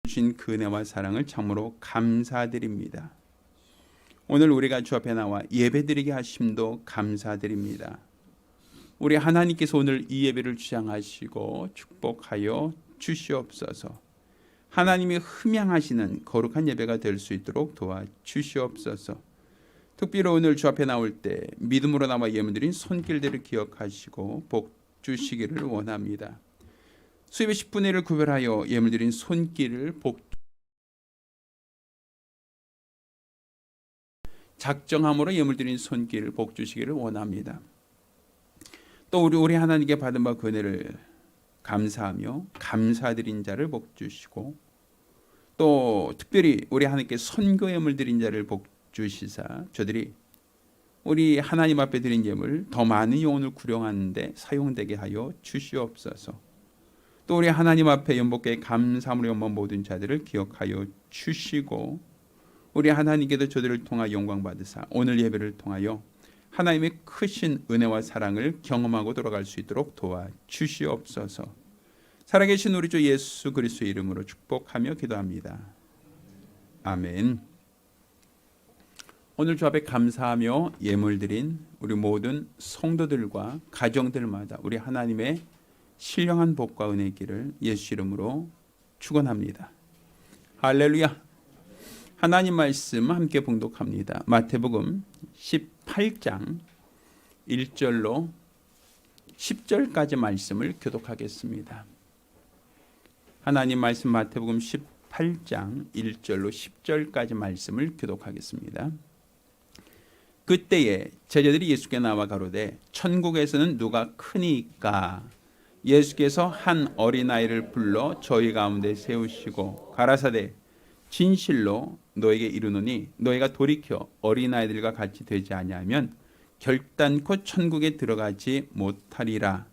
주신 그 은혜와 사랑을 참으로 감사드립니다. 오늘 우리가 주 앞에 나와 예배드리게 하심도 감사드립니다. 우리 하나님께서 오늘 이 예배를 주장하시고 축복하여 주시옵소서. 하나님이 흠양하시는 거룩한 예배가 될 수 있도록 도와주시옵소서. 특별히 오늘 주 앞에 나올 때 믿음으로 나와 예물드린 손길들을 기억하시고 복 주시기를 원합니다. 수입의 10분의 1을 구별하여 예물드린 손길을 작정함으로 예물드린 손길을 복 주시기를 원합니다. 또 우리 하나님께 받은 바 그 은혜를 감사하며 감사드린 자를 복 주시고, 또 특별히 우리 하나님께 선교 예물 드린 자를 복 주시사 저들이 우리 하나님 앞에 드린 예물 더 많은 영혼을 구령하는 데 사용되게 하여 주시옵소서. 또 우리 하나님 앞에 연복께 감사함으로 연번 모든 자들을 기억하여 주시고, 우리 하나님께도 저들을 통하여 영광 받으사 오늘 예배를 통하여 하나님의 크신 은혜와 사랑을 경험하고 돌아갈 수 있도록 도와주시옵소서. 살아계신 우리 주 예수 그리스도의 이름으로 축복하며 기도합니다. 아멘. 오늘 주 앞에 감사하며 예물 드린 우리 모든 성도들과 가정들마다 우리 하나님의 신령한 복과 은혜의 길을 예수 이름으로 축원합니다. 할렐루야. 하나님 말씀 함께 봉독합니다. 마태복음 18장 1절로 10절까지 말씀을 교독하겠습니다. 하나님 말씀 마태복음 18장 1절로 10절까지 말씀을 교독하겠습니다. 그때에 제자들이 예수께 나와 가로되 천국에서는 누가 크니까? 예수께서 한 어린아이를 불러 저희 가운데 세우시고 가라사대 진실로 너에게 이르노니 너희가 돌이켜 어린아이들과 같이 되지 아니하면 결단코 천국에 들어가지 못하리라.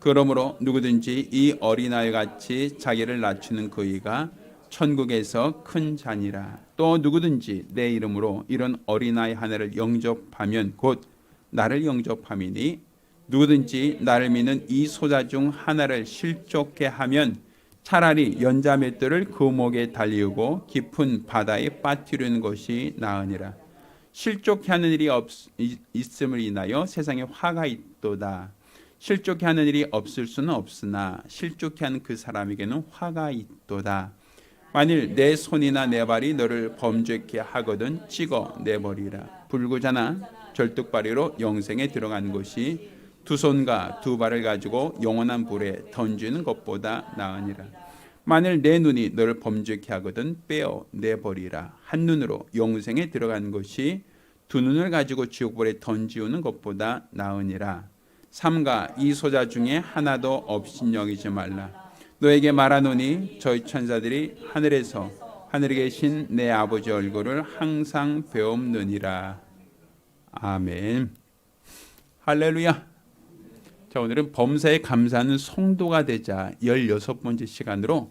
그러므로 누구든지 이 어린아이 같이 자기를 낮추는 그이가 천국에서 큰 자니라. 또 누구든지 내 이름으로 이런 어린아이 하나를 영접하면 곧 나를 영접함이니 누구든지 나를 믿는 이 소자 중 하나를 실족해 하면 차라리 연자맷돌을 그 목에 달리우고 깊은 바다에 빠뜨리는 것이 나으니라. 실족해 하는 일이 있음을 인하여 세상에 화가 있도다. 실족해 하는 일이 없을 수는 없으나 실족해 하는 그 사람에게는 화가 있도다. 만일 내 손이나 내 발이 너를 범죄케 하거든 찍어 내버리라. 불구자나 절뚝발이로 영생에 들어가는 것이 두 손과 두 발을 가지고 영원한 불에 던지는 것보다 나으니라. 만일 내 눈이 너를 범죄케 하거든 빼어 내버리라. 한 눈으로 영생에 들어가는 것이 두 눈을 가지고 지옥불에 던지우는 것보다 나으니라. 삼가 이 소자 중에 하나도 업신여기지 말라. 너에게 말하노니 저희 천사들이 하늘에서 하늘에 계신 내 아버지 얼굴을 항상 배움느니라. 아멘. 할렐루야. 자, 오늘은 범사에 감사하는 성도가 되자 16번째 시간으로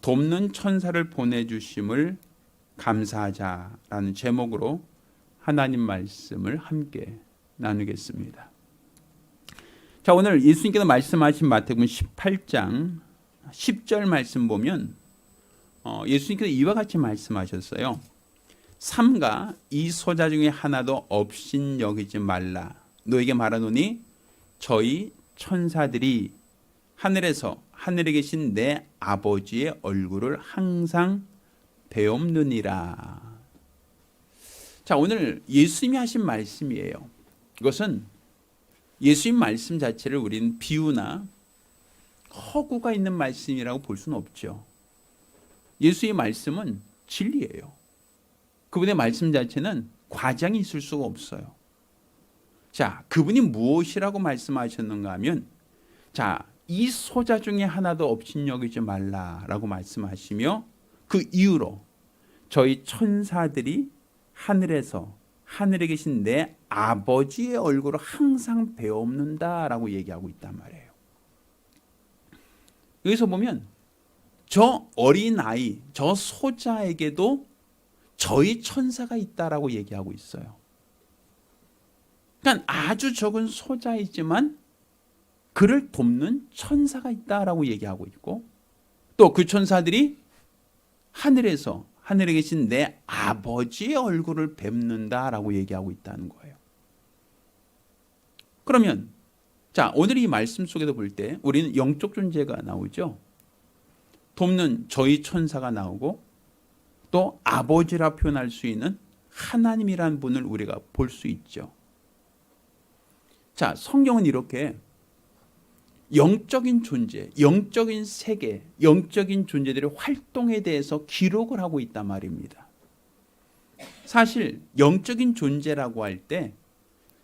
돕는 천사를 보내주심을 감사하자라는 제목으로 하나님 말씀을 함께 나누겠습니다. 자, 오늘 예수님께서 말씀하신 마태복음 18장 10절 말씀 보면 예수님께서 이와 같이 말씀하셨어요. 삼가 이 소자 중에 하나도 업신여기지 말라. 너에게 말하노니 저희 천사들이 하늘에서 하늘에 계신 내 아버지의 얼굴을 항상 배움느니라. 자, 오늘 예수님이 하신 말씀이에요. 이것은 예수님 말씀 자체를 우리는 비유나 허구가 있는 말씀이라고 볼 수는 없죠. 예수의 말씀은 진리예요. 그분의 말씀 자체는 과장이 있을 수가 없어요. 자, 그분이 무엇이라고 말씀하셨는가 하면, 자, 이 소자 중에 하나도 업신여기지 말라라고 말씀하시며 그 이유로 저희 천사들이 하늘에서 하늘에 계신 내 아버지의 얼굴을 항상 배움는다라고 얘기하고 있단 말이에요. 여기서 보면 저 어린아이, 저 소자에게도 저희 천사가 있다라고 얘기하고 있어요. 그러니까 아주 적은 소자이지만 그를 돕는 천사가 있다라고 얘기하고 있고, 또 그 천사들이 하늘에 계신 내 아버지의 얼굴을 뵙는다라고 얘기하고 있다는 거예요. 그러면 자, 오늘 이 말씀 속에서 볼 때 우리는 영적 존재가 나오죠. 돕는 저희 천사가 나오고 또 아버지라 표현할 수 있는 하나님이라는 분을 우리가 볼 수 있죠. 자, 성경은 이렇게 영적인 존재, 영적인 세계, 영적인 존재들의 활동에 대해서 기록을 하고 있단 말입니다. 사실 영적인 존재라고 할 때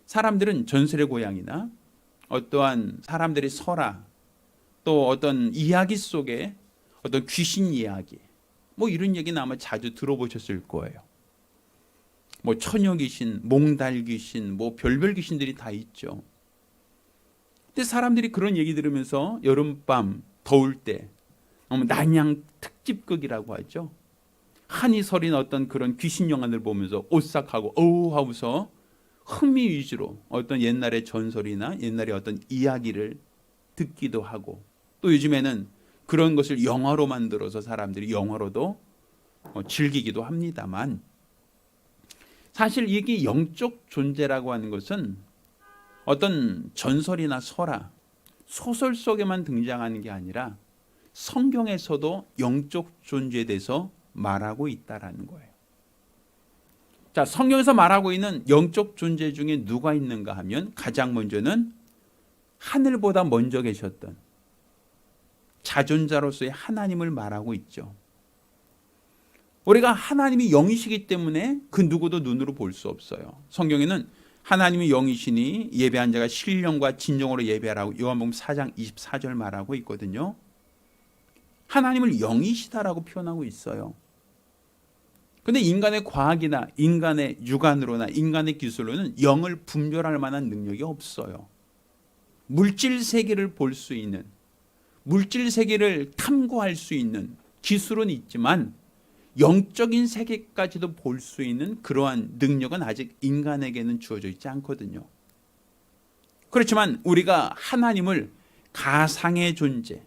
사람들은 전설의 고향이나 어떠한 사람들의 설화, 또 어떤 이야기 속에 어떤 귀신 이야기, 뭐 이런 얘기는 아마 자주 들어보셨을 거예요. 뭐 처녀 귀신, 몽달 귀신, 뭐 별별 귀신들이 다 있죠. 근데 사람들이 그런 얘기 들으면서 여름밤 더울 때 난양 특집극이라고 하죠. 한이 서린 어떤 그런 귀신 영화를 보면서 오싹하고 어우 하면서 흥미 위주로 어떤 옛날의 전설이나 옛날의 어떤 이야기를 듣기도 하고, 또 요즘에는 그런 것을 영화로 만들어서 사람들이 영화로도 즐기기도 합니다만, 사실 이게 영적 존재라고 하는 것은 어떤 전설이나 설화, 소설 속에만 등장하는 게 아니라 성경에서도 영적 존재에 대해서 말하고 있다라는 거예요. 자, 성경에서 말하고 있는 영적 존재 중에 누가 있는가 하면 가장 먼저는 하늘보다 먼저 계셨던 자존자로서의 하나님을 말하고 있죠. 우리가 하나님이 영이시기 때문에 그 누구도 눈으로 볼 수 없어요. 성경에는 하나님이 영이시니 예배한 자가 신령과 진정으로 예배하라고 요한복음 4장 24절 말하고 있거든요. 하나님을 영이시다라고 표현하고 있어요. 그런데 인간의 과학이나 인간의 육안으로나 인간의 기술로는 영을 분별할 만한 능력이 없어요. 물질 세계를 볼 수 있는, 물질 세계를 탐구할 수 있는 기술은 있지만 영적인 세계까지도 볼 수 있는 그러한 능력은 아직 인간에게는 주어져 있지 않거든요. 그렇지만 우리가 하나님을 가상의 존재,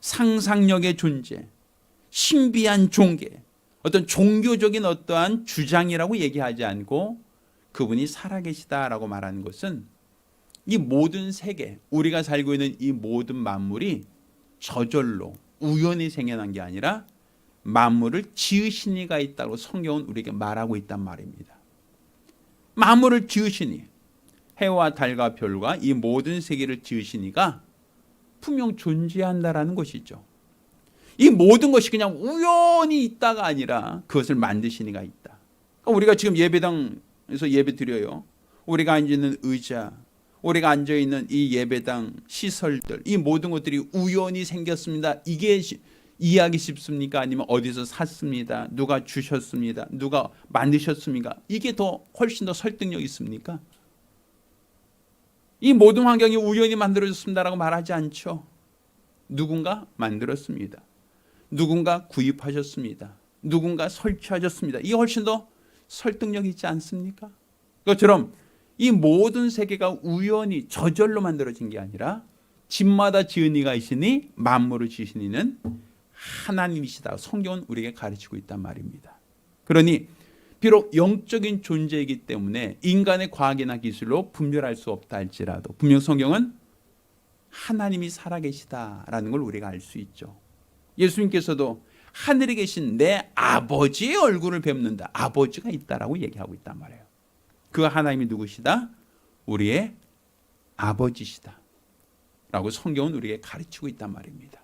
상상력의 존재, 신비한 종교, 어떤 종교적인 어떠한 주장이라고 얘기하지 않고 그분이 살아계시다라고 말하는 것은 이 모든 세계, 우리가 살고 있는 이 모든 만물이 저절로 우연히 생겨난 게 아니라 만물을 지으신 이가 있다고 성경은 우리에게 말하고 있단 말입니다. 만물을 지으신 이, 해와 달과 별과 이 모든 세계를 지으신 이가 분명 존재한다라는 것이죠. 이 모든 것이 그냥 우연히 있다가 아니라 그것을 만드신 이가 있다. 그러니까 우리가 지금 예배당에서 예배 드려요. 우리가 앉아있는 의자, 우리가 앉아있는 이 예배당 시설들, 이 모든 것들이 우연히 생겼습니다. 이게 이해하기 쉽습니까? 아니면 어디서 샀습니다, 누가 주셨습니다, 누가 만드셨습니까? 이게 더 훨씬 더 설득력 있습니까? 이 모든 환경이 우연히 만들어졌습니다라고 말하지 않죠. 누군가 만들었습니다. 누군가 구입하셨습니다. 누군가 설치하셨습니다. 이게 훨씬 더 설득력 있지 않습니까? 그것처럼 이 모든 세계가 우연히 저절로 만들어진 게 아니라 집마다 지은 이가 있으니 만물을 지으신 이는 하나님이시다. 성경은 우리에게 가르치고 있단 말입니다. 그러니 비록 영적인 존재이기 때문에 인간의 과학이나 기술로 분별할 수 없다 할지라도 분명 성경은 하나님이 살아계시다라는 걸 우리가 알 수 있죠. 예수님께서도 하늘에 계신 내 아버지의 얼굴을 뵙는다. 아버지가 있다라고 얘기하고 있단 말이에요. 그 하나님이 누구시다? 우리의 아버지시다 라고 성경은 우리에게 가르치고 있단 말입니다.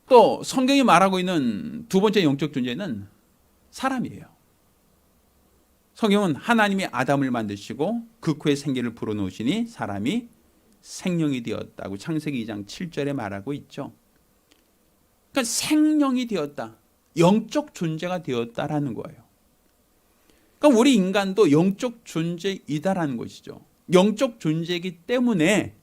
또 성경이 말하고 있는 두 번째 영적 존재는 사람이에요. 성경은 하나님이 아담을 만드시고 그 코에 생기를 불어넣으시니 사람이 생명이 되었다고 창세기 2장 7절에 말하고 있죠. 그러니까 생명이 되었다, 영적 존재가 되었다라는 거예요. 그러니까 우리 인간도 영적 존재이다라는 것이죠. 영적 존재이기 때문에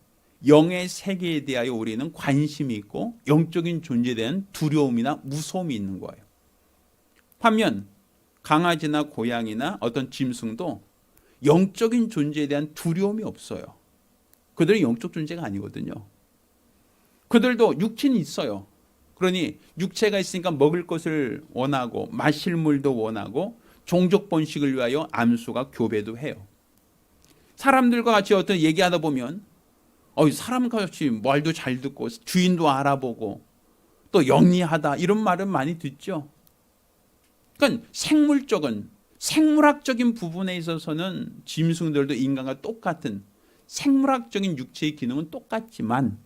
영의 세계에 대하여 우리는 관심이 있고 영적인 존재에 대한 두려움이나 무서움이 있는 거예요. 반면 강아지나 고양이나 어떤 짐승도 영적인 존재에 대한 두려움이 없어요. 그들은 영적 존재가 아니거든요. 그들도 육신이 있어요. 그러니 육체가 있으니까 먹을 것을 원하고 마실 물도 원하고 종족 번식을 위하여 암수가 교배도 해요. 사람들과 같이 어떤 얘기하다 보면 사람과 같이 말도 잘 듣고 주인도 알아보고 또 영리하다 이런 말은 많이 듣죠. 그러니까 생물학적인 부분에 있어서는 짐승들도 인간과 똑같은 생물학적인 육체의 기능은 똑같지만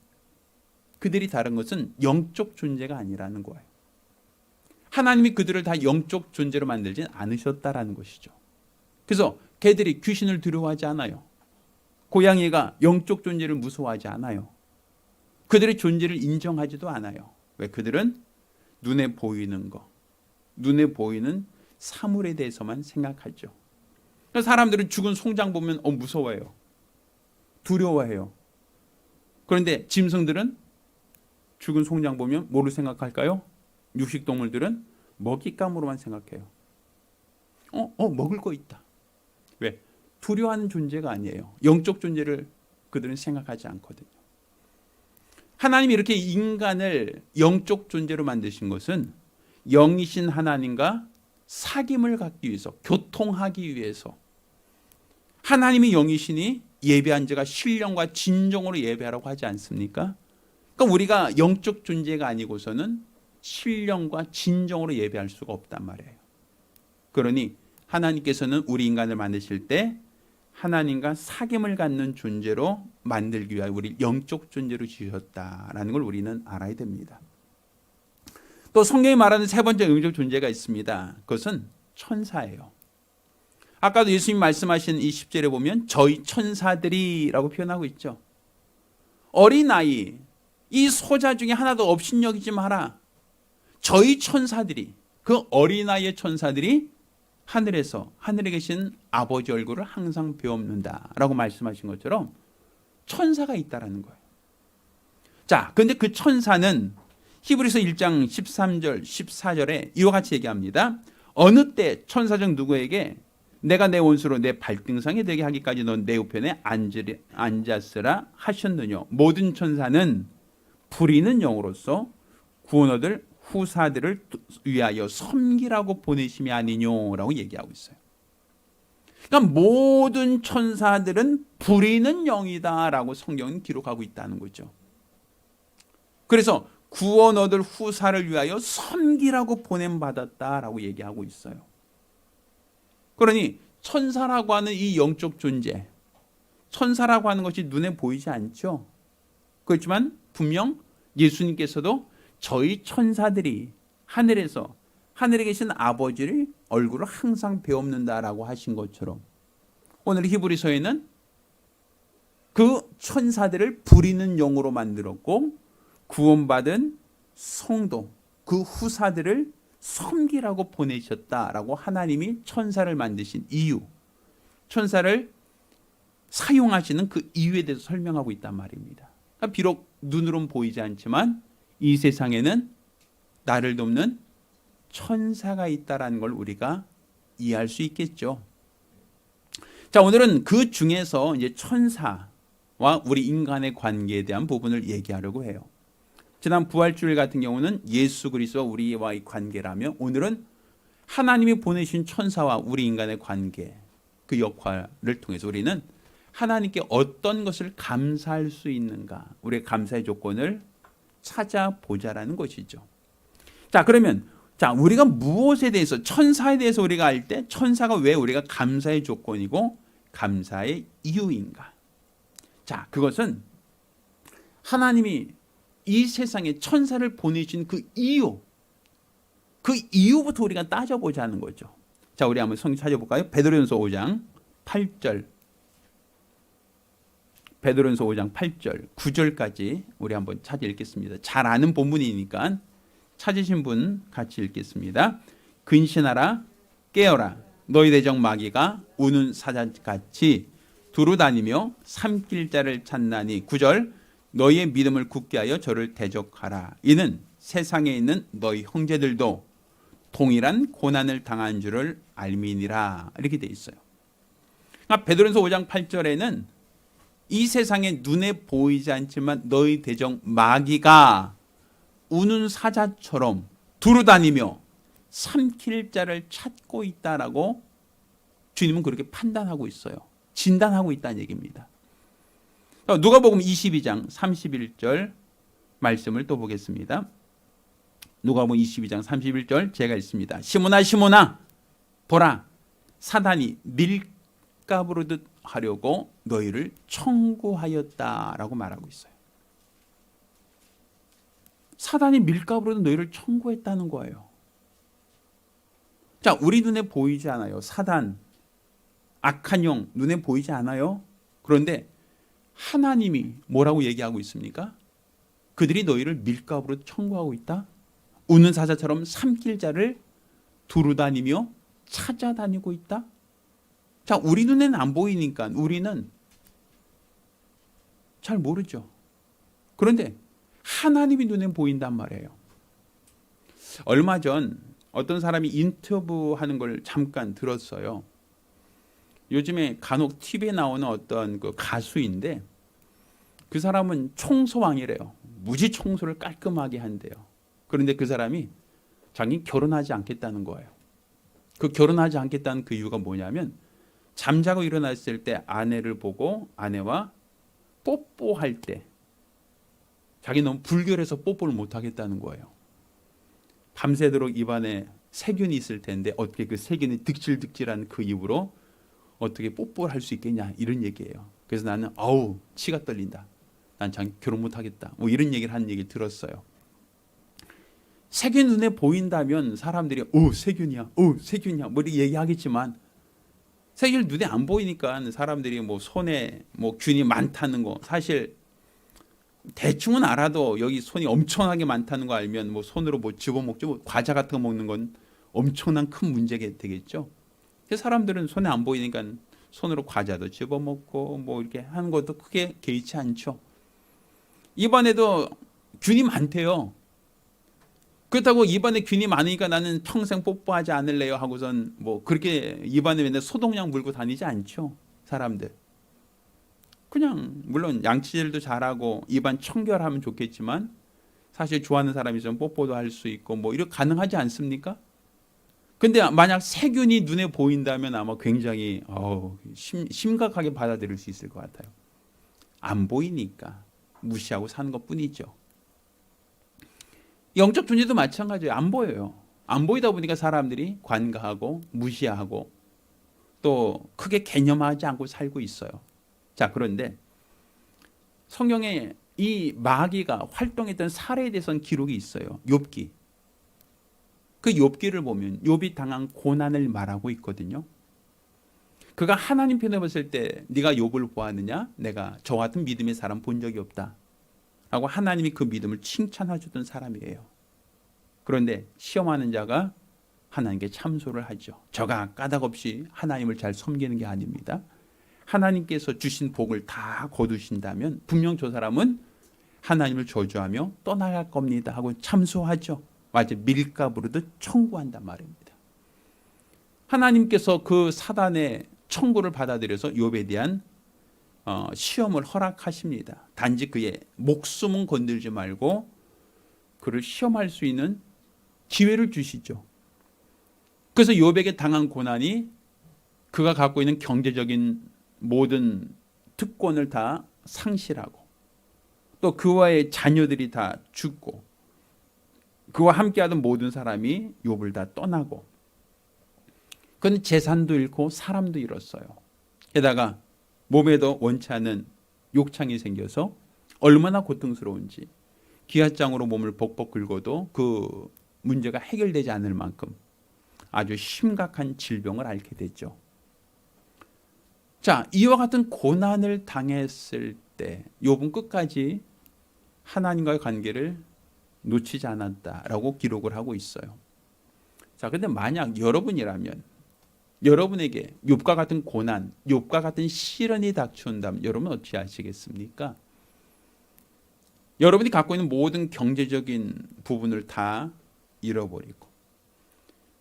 그들이 다른 것은 영적 존재가 아니라는 거예요. 하나님이 그들을 다 영적 존재로 만들진 않으셨다라는 것이죠. 그래서 개들이 귀신을 두려워하지 않아요. 고양이가 영적 존재를 무서워하지 않아요. 그들의 존재를 인정하지도 않아요. 왜? 그들은 눈에 보이는 거, 눈에 보이는 사물에 대해서만 생각하죠. 사람들은 죽은 송장 보면 무서워해요. 두려워해요. 그런데 짐승들은 죽은 송장 보면 뭐를 생각할까요? 육식동물들은 먹잇감으로만 생각해요. 먹을 거 있다. 왜? 두려워하는 존재가 아니에요. 영적 존재를 그들은 생각하지 않거든요. 하나님이 이렇게 인간을 영적 존재로 만드신 것은 영이신 하나님과 사귐을 갖기 위해서, 교통하기 위해서. 하나님이 영이시니 예배한 자가 신령과 진정으로 예배하라고 하지 않습니까? 그러니까 우리가 영적 존재가 아니고서는 신령과 진정으로 예배할 수가 없단 말이에요. 그러니 하나님께서는 우리 인간을 만드실 때 하나님과 사귐을 갖는 존재로 만들기 위하여 우리 영적 존재로 지으셨다라는 걸 우리는 알아야 됩니다. 또 성경이 말하는 세 번째 영적 존재가 있습니다. 그것은 천사예요. 아까도 예수님 말씀하신 이 10절에 보면 저희 천사들이라고 표현하고 있죠. 어린아이, 이 소자 중에 하나도 업신여기지 마라. 저희 천사들이, 그 어린아이의 천사들이 하늘에 계신 아버지 얼굴을 항상 배웁는다라고 말씀하신 것처럼 천사가 있다라는 거예요. 자, 그런데 그 천사는 히브리서 1장 13절, 14절에 이와 같이 얘기합니다. 어느 때 천사 중 누구에게 내가 내 원수로 내 발등상이 되게 하기까지 넌 내 우편에 앉았으라 하셨느냐. 모든 천사는 부리는 영으로서 구원 얻을 후사들을 위하여 섬기라고 보내심이 아니뇨라고 얘기하고 있어요. 그러니까 모든 천사들은 부리는 영이다라고 성경은 기록하고 있다는 거죠. 그래서 구원 얻을 후사를 위하여 섬기라고 보냄받았다라고 얘기하고 있어요. 그러니 천사라고 하는 이 영적 존재, 천사라고 하는 것이 눈에 보이지 않죠. 그렇지만 분명 예수님께서도 저희 천사들이 하늘에 계신 아버지를 얼굴을 항상 배웁는다라고 하신 것처럼 오늘 히브리서에는 그 천사들을 부리는 영으로 만들었고 구원받은 성도, 그 후사들을 섬기라고 보내셨다라고 하나님이 천사를 만드신 이유, 천사를 사용하시는 그 이유에 대해서 설명하고 있단 말입니다. 그러니까 비록 눈으로는 보이지 않지만 이 세상에는 나를 돕는 천사가 있다라는 걸 우리가 이해할 수 있겠죠. 자, 오늘은 그 중에서 이제 천사와 우리 인간의 관계에 대한 부분을 얘기하려고 해요. 지난 부활주일 같은 경우는 예수 그리스도와 우리와의 관계라며 오늘은 하나님이 보내신 천사와 우리 인간의 관계, 그 역할을 통해서 우리는 하나님께 어떤 것을 감사할 수 있는가, 우리의 감사의 조건을 찾아보자라는 것이죠. 자, 그러면 우리가 무엇에 대해서, 천사에 대해서 우리가 알 때 천사가 왜 우리가 감사의 조건이고 감사의 이유인가? 자, 그것은 하나님이 이 세상에 천사를 보내신 그 이유부터 우리가 따져보자는 거죠. 자, 우리 한번 성경 찾아볼까요? 베드로전서 5장 8절. 베드로전서 5장 8절, 9절까지 우리 한번 찾아 읽겠습니다. 잘 아는 본문이니까 찾으신 분 같이 읽겠습니다. 근신하라, 깨어라. 너희 대적 마귀가 우는 사자같이 두루 다니며 삼킬 자를 찾나니. 9절, 너희의 믿음을 굳게 하여 저를 대적하라. 이는 세상에 있는 너희 형제들도 동일한 고난을 당한 줄을 알미니라. 이렇게 돼 있어요. 그러니까 베드로전서 5장 8절에는 이 세상에 눈에 보이지 않지만 너희 대적 마귀가 우는 사자처럼 두루다니며 삼킬 자를 찾고 있다라고 주님은 그렇게 판단하고 있어요. 진단하고 있다는 얘기입니다. 누가복음 22장 31절 말씀을 또 보겠습니다. 누가복음 22장 31절 제가 읽습니다. 시몬아 시몬아 보라 사단이 밀가부르듯 하려고 너희를 청구하였다라고 말하고 있어요. 사단이 밀가부르듯 너희를 청구했다는 거예요. 자, 우리 눈에 보이지 않아요. 사단, 악한 영 눈에 보이지 않아요. 그런데 하나님이 뭐라고 얘기하고 있습니까? 그들이 너희를 밀가부르듯 청구하고 있다. 우는 사자처럼 삼킬 자를 두루다니며 찾아다니고 있다. 자, 우리 눈에는 안 보이니까 우리는 잘 모르죠. 그런데 하나님이 눈에 보인단 말이에요. 얼마 전 어떤 사람이 인터뷰하는 걸 잠깐 들었어요. 요즘에 간혹 TV에 나오는 어떤 그 가수인데 그 사람은 청소왕이래요. 무지 청소를 깔끔하게 한대요. 그런데 그 사람이 자기 결혼하지 않겠다는 거예요. 그 결혼하지 않겠다는 그 이유가 뭐냐면 잠자고 일어났을 때 아내를 보고 아내와 뽀뽀할 때 자기 너무 불결해서 뽀뽀를 못 하겠다는 거예요. 밤새도록 입안에 세균이 있을 텐데 어떻게 그 세균이 득실득실한 그 입으로 어떻게 뽀뽀를 할 수 있겠냐 이런 얘기예요. 그래서 나는 치가 떨린다. 난 자기 결혼 못 하겠다. 뭐 이런 얘기를 하는 얘기를 들었어요. 세균 눈에 보인다면 사람들이 세균이야, 세균이야 뭐 이렇게 얘기하겠지만 세균 눈에 안 보이니까 사람들이 뭐 손에 뭐 균이 많다는 거 사실 대충은 알아도 여기 손이 엄청나게 많다는 거 알면 뭐 손으로 뭐 집어먹죠. 뭐 과자 같은 거 먹는 건 엄청난 큰 문제가 되겠죠. 사람들은 손에 안 보이니까 손으로 과자도 집어먹고 뭐 이렇게 하는 것도 크게 개의치 않죠. 입안에도 균이 많대요. 그렇다고 입안에 균이 많으니까 나는 평생 뽀뽀하지 않을래요 하고선 뭐 그렇게 입안에 맨날 소독약 물고 다니지 않죠. 사람들. 그냥 물론 양치질도 잘하고 입안 청결하면 좋겠지만 사실 좋아하는 사람이 있으면 뽀뽀도 할 수 있고 뭐 이렇게 가능하지 않습니까? 근데 만약 세균이 눈에 보인다면 아마 굉장히 심각하게 받아들일 수 있을 것 같아요. 안 보이니까 무시하고 사는 것뿐이죠. 영적 존재도 마찬가지예요. 안 보여요. 안 보이다 보니까 사람들이 관가하고 무시하고 또 크게 개념하지 않고 살고 있어요. 자, 그런데 성경에 이 마귀가 활동했던 사례에 대해서는 기록이 있어요. 욥기. 그 욥기를 보면 욥이 당한 고난을 말하고 있거든요. 그가 하나님 편에 봤을 때 네가 욥을 보았느냐? 내가 저 같은 믿음의 사람 본 적이 없다. 라고 하나님이 그 믿음을 칭찬해 주던 사람이에요. 그런데 시험하는 자가 하나님께 참소를 하죠. 저가 까닭없이 하나님을 잘 섬기는 게 아닙니다. 하나님께서 주신 복을 다 거두신다면 분명 저 사람은 하나님을 저주하며 떠나갈 겁니다 하고 참소하죠. 마치 밀가부르듯 청구한단 말입니다. 하나님께서 그 사단의 청구를 받아들여서 욥에 대한 시험을 허락하십니다. 단지 그의 목숨은 건들지 말고 그를 시험할 수 있는 기회를 주시죠. 그래서 욥에게 당한 고난이 그가 갖고 있는 경제적인 모든 특권을 다 상실하고 또 그와의 자녀들이 다 죽고 그와 함께하던 모든 사람이 욥을 다 떠나고 그는 재산도 잃고 사람도 잃었어요. 게다가 몸에도 원치 않은 욕창이 생겨서 얼마나 고통스러운지 기아장으로 몸을 벅벅 긁어도 그 문제가 해결되지 않을 만큼 아주 심각한 질병을 앓게 됐죠. 자, 이와 같은 고난을 당했을 때 욥은 끝까지 하나님과의 관계를 놓치지 않았다라고 기록을 하고 있어요. 자, 근데 만약 여러분이라면 여러분에게 욥과 같은 고난, 욥과 같은 시련이 닥쳐온다면 여러분 어떻게 하시겠습니까? 여러분이 갖고 있는 모든 경제적인 부분을 다 잃어버리고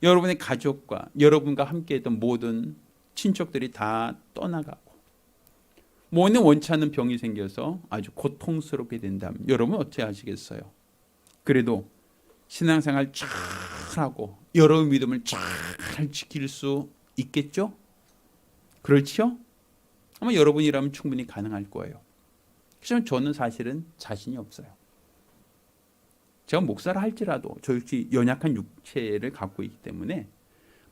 여러분의 가족과 여러분과 함께했던 모든 친척들이 다 떠나가고 몸에 원치 않는 병이 생겨서 아주 고통스럽게 된다면 여러분 어떻게 하시겠어요? 그래도 신앙생활 잘 하고 여러분 믿음을 잘 지킬 수 있겠죠? 그렇죠? 아마 여러분이라면 충분히 가능할 거예요. 그래서 저는 사실은 자신이 없어요. 제가 목사를 할지라도 저 역시 연약한 육체를 갖고 있기 때문에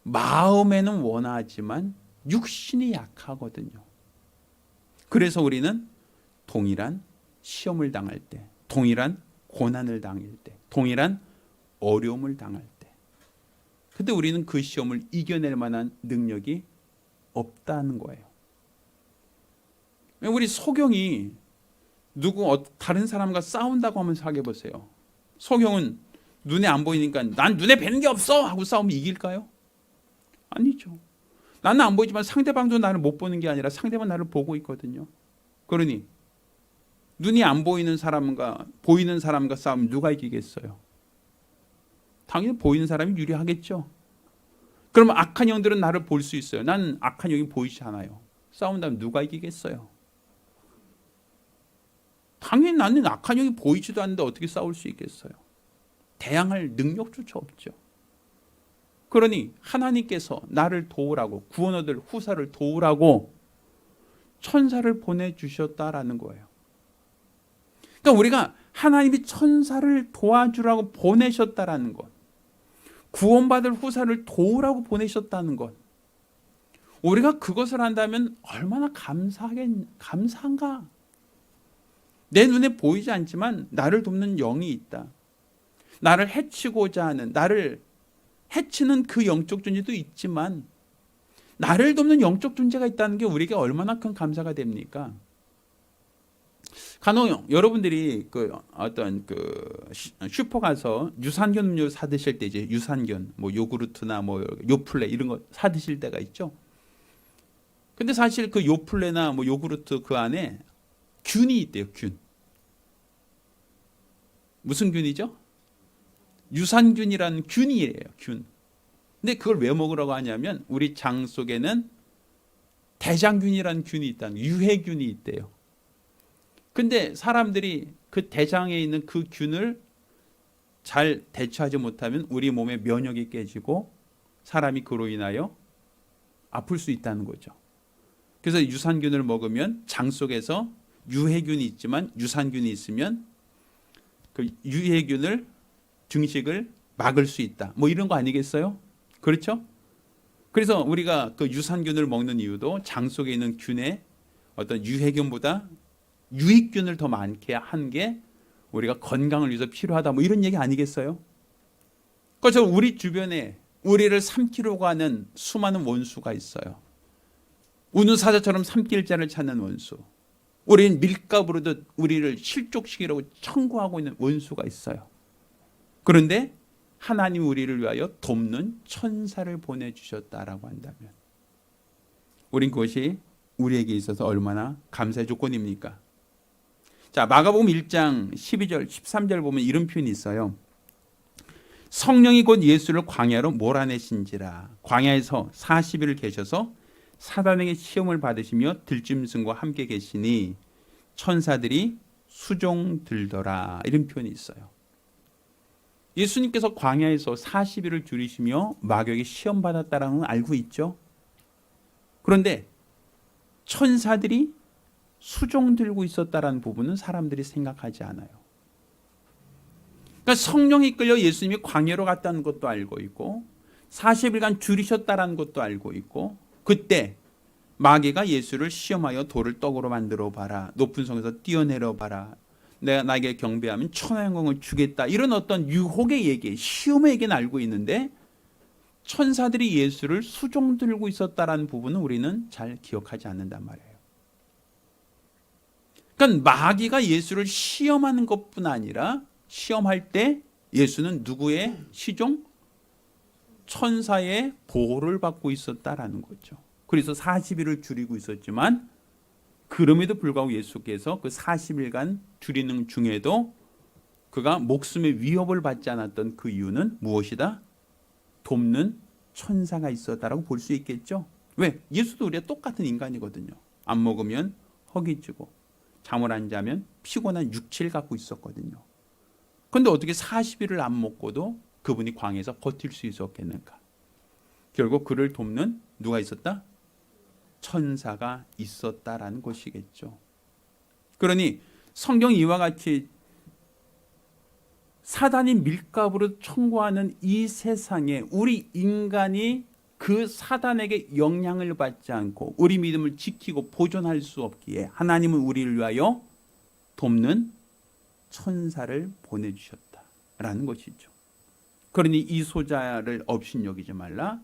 마음에는 원하지만 육신이 약하거든요. 그래서 우리는 동일한 시험을 당할 때, 동일한 고난을 당할 때, 동일한 어려움을 당할 때, 근데 우리는 그 시험을 이겨낼 만한 능력이 없다는 거예요. 우리 소경이 다른 사람과 싸운다고 하면 생각해 보세요. 소경은 눈에 안 보이니까 난 눈에 뵈는 게 없어 하고 싸우면 이길까요? 아니죠. 나는 안 보이지만 상대방도 나를 못 보는 게 아니라 상대방 나를 보고 있거든요. 그러니 눈이 안 보이는 사람과 보이는 사람과 싸우면 누가 이기겠어요? 당연히 보이는 사람이 유리하겠죠. 그러면 악한 영들은 나를 볼 수 있어요. 나는 악한 영이 보이지 않아요. 싸운다면 누가 이기겠어요? 당연히 나는 악한 영이 보이지도 않는데 어떻게 싸울 수 있겠어요? 대항할 능력조차 없죠. 그러니 하나님께서 나를 도우라고, 구원 얻을 후사를 도우라고 천사를 보내주셨다라는 거예요. 그러니까 우리가 하나님이 천사를 도와주라고 보내셨다라는 것, 구원받을 후사를 도우라고 보내셨다는 것, 우리가 그것을 한다면 얼마나 감사한가. 내 눈에 보이지 않지만 나를 돕는 영이 있다. 나를 해치고자 하는, 나를 해치는 그 영적 존재도 있지만 나를 돕는 영적 존재가 있다는 게 우리에게 얼마나 큰 감사가 됩니까? 간혹 여러분들이 슈퍼 가서 유산균 음료 사 드실 때 이제 유산균, 뭐 요구르트나 뭐 요플레 이런 거 사 드실 때가 있죠. 근데 사실 그 요플레나 뭐 요구르트 그 안에 균이 있대요, 균. 무슨 균이죠? 유산균이라는 균이에요, 균. 근데 그걸 왜 먹으라고 하냐면 우리 장 속에는 대장균이라는 균이 있다는, 유해균이 있대요. 근데 사람들이 그 대장에 있는 그 균을 잘 대처하지 못하면 우리 몸의 면역이 깨지고 사람이 그로 인하여 아플 수 있다는 거죠. 그래서 유산균을 먹으면 장 속에서 유해균이 있지만 유산균이 있으면 그 유해균을 증식을 막을 수 있다. 뭐 이런 거 아니겠어요? 그렇죠? 그래서 우리가 그 유산균을 먹는 이유도 장 속에 있는 균의 어떤 유해균보다 유익균을 더 많게 한 게 우리가 건강을 위해서 필요하다. 뭐 이런 얘기 아니겠어요? 그래서 우리 주변에 우리를 삼키려고 하는 수많은 원수가 있어요. 우누사자처럼 삼킬 자를 찾는 원수. 우리는 밀가부르듯 우리를 실족시키려고 청구하고 있는 원수가 있어요. 그런데 하나님이 우리를 위하여 돕는 천사를 보내주셨다라고 한다면 우린 그것이 우리에게 있어서 얼마나 감사의 조건입니까? 자, 마가복음 1장 12절 13절 보면 이런 표현이 있어요. 성령이 곧 예수를 광야로 몰아내신지라. 광야에서 40일을 계셔서 사단에게 시험을 받으시며 들짐승과 함께 계시니 천사들이 수종 들더라. 이런 표현이 있어요. 예수님께서 광야에서 40일을 줄이시며 마귀에게 시험 받았다라는 건 알고 있죠. 그런데 천사들이 수종 들고 있었다라는 부분은 사람들이 생각하지 않아요. 그러니까 성령이 끌려 예수님이 광야로 갔다는 것도 알고 있고 40일간 줄이셨다라는 것도 알고 있고 그때 마귀가 예수를 시험하여 돌을 떡으로 만들어 봐라. 높은 성에서 뛰어내려 봐라. 내가 나에게 경배하면 천하영광을 주겠다. 이런 어떤 유혹의 얘기, 시험의 얘기는 알고 있는데 천사들이 예수를 수종 들고 있었다라는 부분은 우리는 잘 기억하지 않는단 말이에요. 그러니까 마귀가 예수를 시험하는 것뿐 아니라 시험할 때 예수는 누구의 시종? 천사의 보호를 받고 있었다라는 거죠. 그래서 40일을 줄이고 있었지만 그럼에도 불구하고 예수께서 그 40일간 줄이는 중에도 그가 목숨의 위협을 받지 않았던 그 이유는 무엇이다? 돕는 천사가 있었다라고 볼 수 있겠죠. 왜? 예수도 우리가 똑같은 인간이거든요. 안 먹으면 허기지고 잠을 안 자면 피곤한 육체를 갖고 있었거든요. 그런데 어떻게 40일을 안 먹고도 그분이 광야에서 버틸 수 있었겠는가? 결국 그를 돕는 누가 있었다? 천사가 있었다라는 것이겠죠. 그러니 성경 이와 같이 사단이 밀가부로 청구하는 이 세상에 우리 인간이 그 사단에게 영향을 받지 않고 우리 믿음을 지키고 보존할 수 없기에 하나님은 우리를 위하여 돕는 천사를 보내주셨다라는 것이죠. 그러니 이 소자를 업신여기지 말라.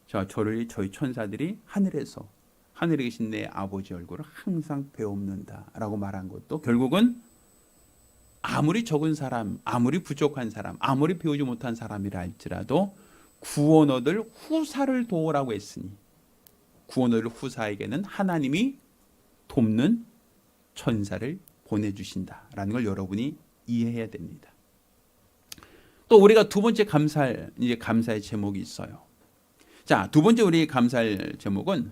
저희 천사들이 하늘에 계신 내 아버지 얼굴을 항상 배웁는다라고 말한 것도 결국은 아무리 적은 사람, 아무리 부족한 사람, 아무리 배우지 못한 사람이라 할지라도 구원 얻을 후사를 도우라고 했으니 구원 얻을 후사에게는 하나님이 돕는 천사를 보내주신다라는 걸 여러분이 이해해야 됩니다. 또 우리가 두 번째 감사의 제목이 있어요. 자, 두 번째 우리 감사할 제목은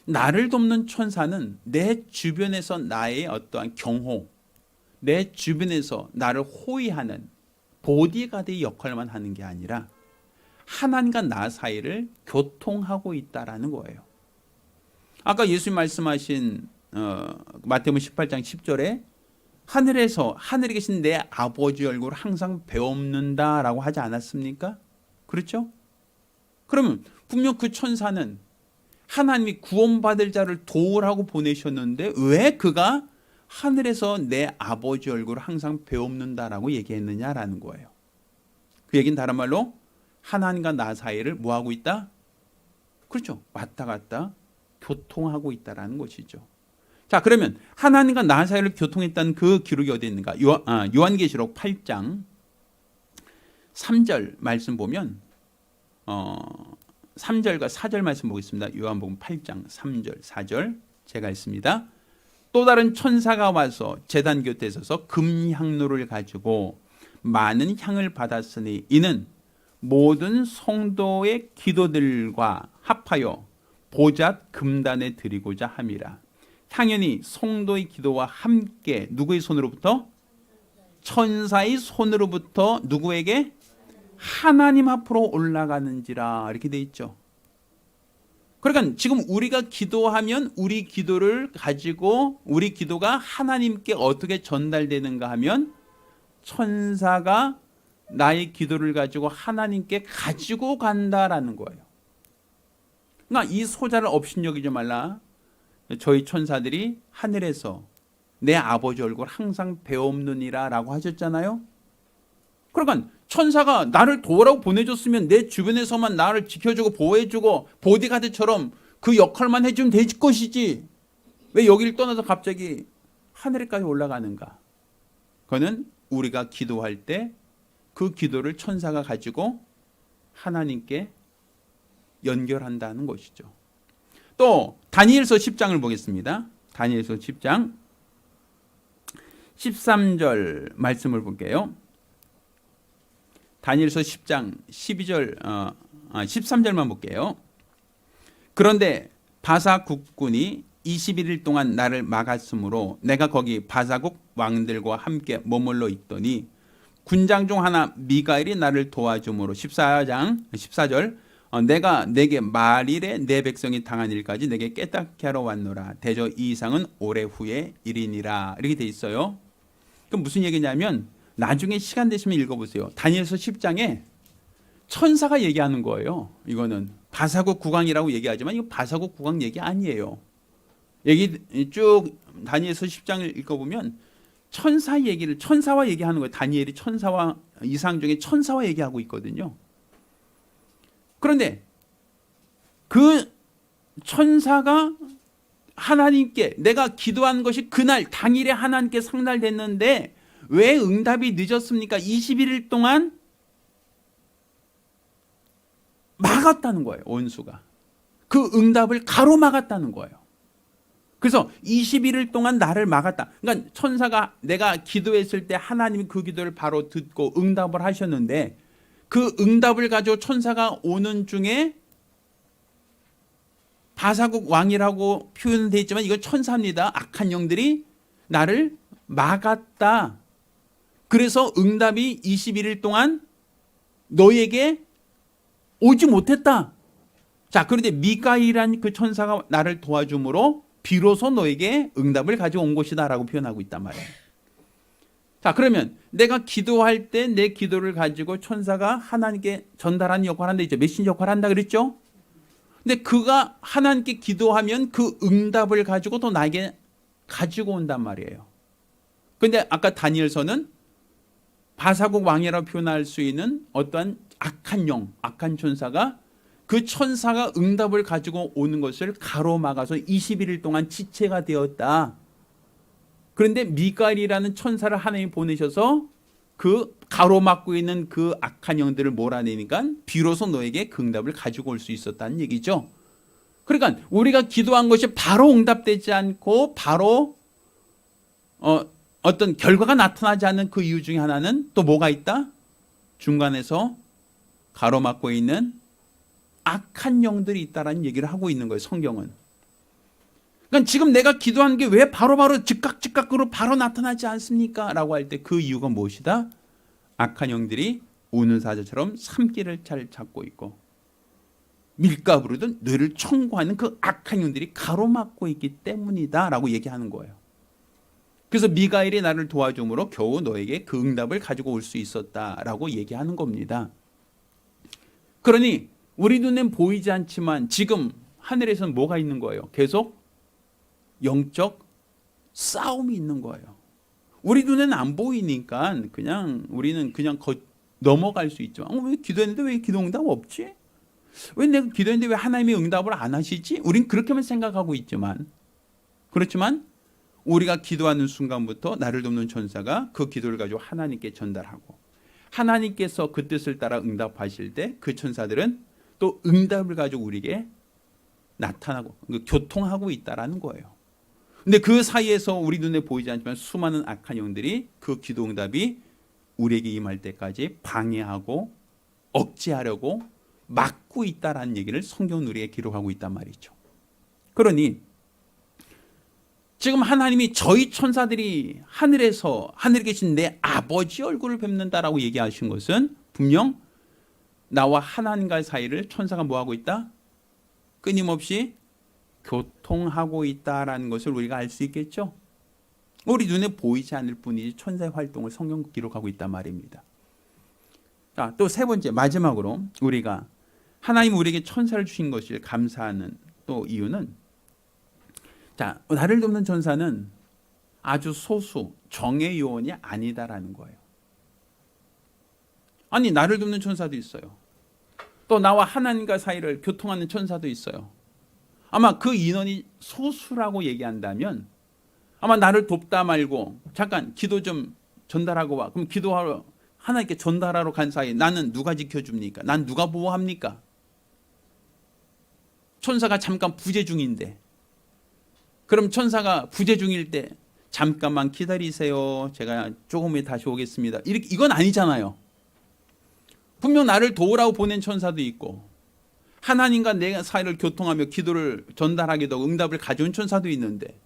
나를 돕는 천사는 내 주변에서 나의 어떠한 경호, 내 주변에서 나를 호위하는 보디가드의 역할만 하는 게 아니라 하나님과 나 사이를 교통하고 있다라는 거예요. 아까 예수님 말씀하신 마태복음 18장 10절에 하늘에 계신 내 아버지 얼굴을 항상 배움는다라고 하지 않았습니까? 그렇죠? 그러면 분명 그 천사는 하나님이 구원받을 자를 도우라고 보내셨는데 왜 그가 하늘에서 내 아버지 얼굴을 항상 배움는다라고 얘기했느냐라는 거예요. 그 얘기는 다른 말로 하나님과 나 사이를 뭐하고 있다? 그렇죠. 왔다 갔다 교통하고 있다라는 것이죠. 자, 그러면 하나님과 나 사이를 교통했다는 그 기록이 어디 있는가? 요한계시록 8장 3절 말씀 보면 3절과 4절 말씀 보겠습니다. 요한복음 8장 3절 4절 제가 읽습니다. 또 다른 천사가 와서 제단 곁에 서서 금향로를 가지고 많은 향을 받았으니 이는 모든 성도의 기도들과 합하여 보잣 금단에 드리고자 함이라. 향연이 성도의 기도와 함께 누구의 손으로부터? 천사의 손으로부터 누구에게? 하나님 앞으로 올라가는지라 이렇게 돼 있죠. 그러니까 지금 우리가 기도하면 우리 기도를 가지고 우리 기도가 하나님께 어떻게 전달되는가 하면 천사가 나의 기도를 가지고 하나님께 가지고 간다라는 거예요. 그러니까 이 소자를 업신여기지 말라. 저희 천사들이 하늘에서 내 아버지 얼굴 항상 배움느니라 라고 하셨잖아요. 그러니까 천사가 나를 도우라고 보내줬으면 내 주변에서만 나를 지켜주고 보호해주고 보디가드처럼 그 역할만 해주면 될 것이지 왜 여기를 떠나서 갑자기 하늘에까지 올라가는가? 그거는 우리가 기도할 때 그 기도를 천사가 가지고 하나님께 연결한다는 것이죠. 또 다니엘서 10장을 보겠습니다. 다니엘서 10장 13절 말씀을 볼게요. 다니엘서 10장 13절만 볼게요. 그런데 바사 국군이 21일 동안 나를 막았으므로 내가 거기 바사국 왕들과 함께 머물러 있더니 군장 중 하나 미가엘이 나를 도와주므로 14절 내가 내게 말일에 내 백성이 당한 일까지 내게 깨닫게 하러 왔노라. 대저 이 이상은 오래 후에 일이니라. 이렇게 돼 있어요. 그럼 무슨 얘기냐면 나중에 시간 되시면 읽어보세요. 다니엘서 10장에 천사가 얘기하는 거예요. 이거는 바사국 국왕이라고 얘기하지만 이거 바사국 국왕 얘기 아니에요. 얘기 쭉 다니엘서 10장을 읽어보면 천사와 얘기하는 거예요. 다니엘이 천사와 이상 중에 천사와 얘기하고 있거든요. 그런데 그 천사가 하나님께 내가 기도한 것이 그날 당일에 하나님께 상달됐는데 왜 응답이 늦었습니까? 21일 동안 막았다는 거예요. 원수가. 그 응답을 가로막았다는 거예요. 그래서 21일 동안 나를 막았다. 그러니까 천사가 내가 기도했을 때 하나님이 그 기도를 바로 듣고 응답을 하셨는데 그 응답을 가지고 천사가 오는 중에 바사국 왕이라고 표현되어 있지만 이건 천사입니다. 악한 영들이 나를 막았다. 그래서 응답이 21일 동안 너에게 오지 못했다. 자, 그런데 미가일이란 그 천사가 나를 도와줌으로 비로소 너에게 응답을 가지고 온 것이다 라고 표현하고 있단 말이에요. 자, 그러면 내가 기도할 때 내 기도를 가지고 천사가 하나님께 전달하는 역할을 한다 했죠. 메신저 역할을 한다 그랬죠. 근데 그가 하나님께 기도하면 그 응답을 가지고 또 나에게 가지고 온단 말이에요. 근데 아까 다니엘서는 바사국 왕이라고 표현할 수 있는 어떠한 악한 영, 악한 천사가 그 천사가 응답을 가지고 오는 것을 가로막아서 21일 동안 지체가 되었다. 그런데 미가엘이라는 천사를 하나님이 보내셔서 그 가로막고 있는 그 악한 영들을 몰아내니까 비로소 너에게 그 응답을 가지고 올 수 있었다는 얘기죠. 그러니까 우리가 기도한 것이 바로 응답되지 않고 바로 어떤 결과가 나타나지 않는 그 이유 중에 하나는 또 뭐가 있다? 중간에서 가로막고 있는 악한 영들이 있다라는 얘기를 하고 있는 거예요, 성경은. 그러니까 지금 내가 기도하는 게 왜 바로바로 즉각으로 바로 나타나지 않습니까? 라고 할 때 그 이유가 무엇이다? 악한 영들이 우는 사자처럼 삼키를 잘 잡고 있고 밀가부르든 뇌를 청구하는 그 악한 영들이 가로막고 있기 때문이다 라고 얘기하는 거예요. 그래서 미가엘이 나를 도와줌으로 겨우 너에게 그 응답을 가지고 올 수 있었다라고 얘기하는 겁니다. 그러니 우리 눈엔 보이지 않지만 지금 하늘에서는 뭐가 있는 거예요? 계속 영적 싸움이 있는 거예요. 우리 눈에는 안 보이니까 우리는 그냥 넘어갈 수 있지만 왜 기도했는데 왜 기도 응답 없지? 왜 내가 기도했는데 왜 하나님이 응답을 안 하시지? 우린 그렇게만 생각하고 있지만 그렇지만 우리가 기도하는 순간부터 나를 돕는 천사가 그 기도를 가지고 하나님께 전달하고 하나님께서 그 뜻을 따라 응답하실 때 그 천사들은 또 응답을 가지고 우리에게 나타나고 교통하고 있다라는 거예요. 근데 그 사이에서 우리 눈에 보이지 않지만 수많은 악한 영들이 그 기도 응답이 우리에게 임할 때까지 방해하고 억제하려고 막고 있다라는 얘기를 성경은 우리에게 기록하고 있단 말이죠. 그러니 지금 하나님이 저희 천사들이 하늘에 계신 내 아버지 얼굴을 뵙는다라고 얘기하신 것은 분명 나와 하나님과의 사이를 천사가 뭐하고 있다? 끊임없이 교통하고 있다라는 것을 우리가 알 수 있겠죠. 우리 눈에 보이지 않을 뿐이지 천사의 활동을 성경 기록하고 있단 말입니다. 자, 또 세 번째 마지막으로 우리가 하나님 우리에게 천사를 주신 것을 감사하는 또 이유는 자, 나를 돕는 천사는 아주 소수 정의 요원이 아니다라는 거예요. 아니 나를 돕는 천사도 있어요. 또 나와 하나님과 사이를 교통하는 천사도 있어요. 아마 그 인원이 소수라고 얘기한다면 아마 나를 돕다 말고 잠깐 기도 좀 전달하고 와. 그럼 기도하러 하나님께 전달하러 간 사이에 나는 누가 지켜줍니까? 난 누가 보호합니까? 천사가 잠깐 부재 중인데 그럼 천사가 부재 중일 때 잠깐만 기다리세요. 제가 조금 후에 다시 오겠습니다. 이건 아니잖아요. 분명 나를 도우라고 보낸 천사도 있고 하나님과 내 사이를 교통하며 기도를 전달하기도 하고 응답을 가져온 천사도 있는데